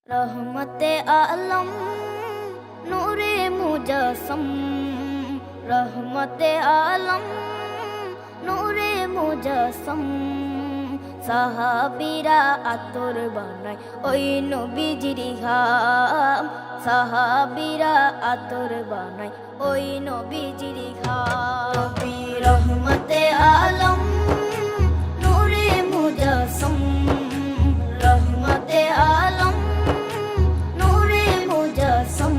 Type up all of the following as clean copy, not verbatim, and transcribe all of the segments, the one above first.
रहमते आलम नूरे मुजस्सम, रहमते आलम नूरे मुजस्सम। সাহাবীরা আতর বানায় ওই নবীজির ঘাম, সাহাবীরা আতর বানায় ওই নবীজির ঘাম। নবী রহমতে আলম নূরে মুজস্সম, রহমতে আলম নূরে মুজস্সম।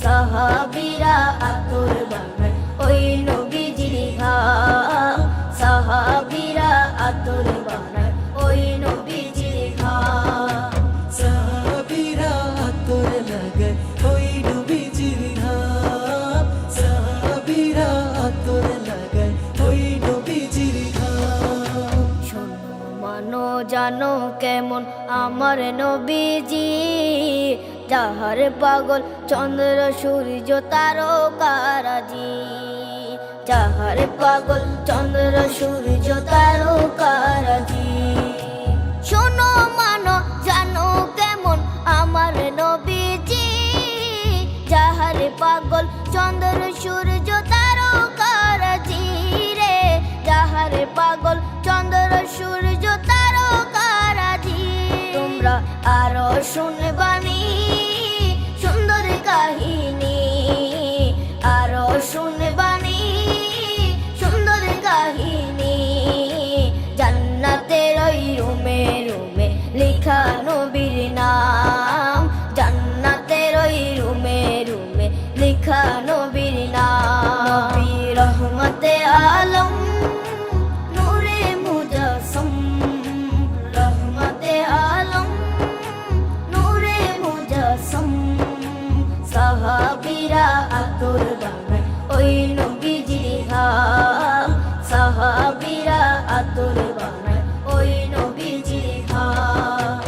সাহাবীরা আতর বানায় ওই নবীজির ঘাম, সাহাবীরা আতর বানায় ওই নবীজির ঘাম। সাহাবীরা আতর লাগায় ওই নবীজির ঘাম, সাহাবীরা আতর লাগায় ওই নবীজির ঘাম। শোনো মানো জানো কেমন আমার নবীজি, যাহার পাগল চন্দ্র সূর্য তারকারাজি, যাহার পাগল চন্দ্র সূর্য তারকারাজি। শোনো মানো জানো কেমন আমার নবীজি, যাহার পাগল চন্দ্র সূর্য তারকারাজি রে, যাহার পাগল চন্দ্র সূর্য তারকারাজি। তোমরা আরো শুনবানি সুন্দর কাহিনী, আরো শুনবানি সুন্দর কাহিনী। জান্নাতের ওই রুমে রুমে লেখা নবীর নাম, জান্নাতের ওই রুমে রুমে লেখা নবীর নাম। নবী রহমতে আলম নূরে মুজস্সম, রহমতে আলম নূরে মুজস্সম। সাহাবীরা আতর বানায় ওই নবীজির ঘাম, সাহাবীরা আতর বানায় ওই নবীজির ঘাম।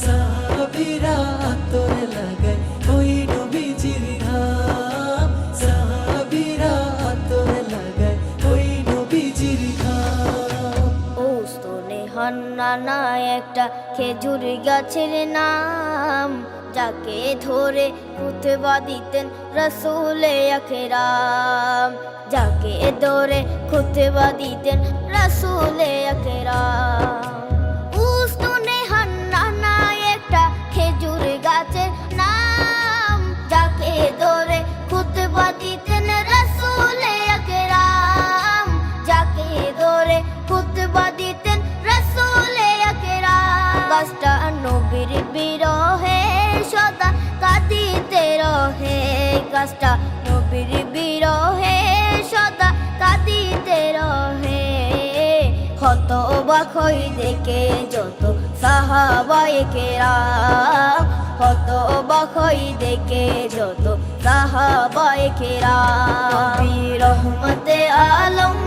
সাহাবীরা আতর লাগায় ওই নবীজির ঘাম, সাহাবীরা আতর লাগায় ওই নবীজির ঘাম। ওস্তনে হান্নানা একটা খেজুর গাছের নাম, যাকে ধরে খুতবা দিতেন রাসূলে আকরাম, যাকে ধরে খুতবা দিতেন রাসূলে আকরাম। উস্তনে হান্নানা একটা খেজুর গাছের নাম, যাকে ধরে খুতবা দিতেন রাসূলে আকরাম, যাকে ধরে খুতবা দিতেন রাসূলে আকরাম। গাছটা নবীর বিরহে সদা কাঁদিতে রহে, গাছটা নবীর বিরহে সদা কাঁদিতে রহে। হতবাক হই দেখে যত সাহাবায়ে কেরাম, হতবাক হই দেখে যত সাহাবায়ে কেরাম। নবী রহমতে আলম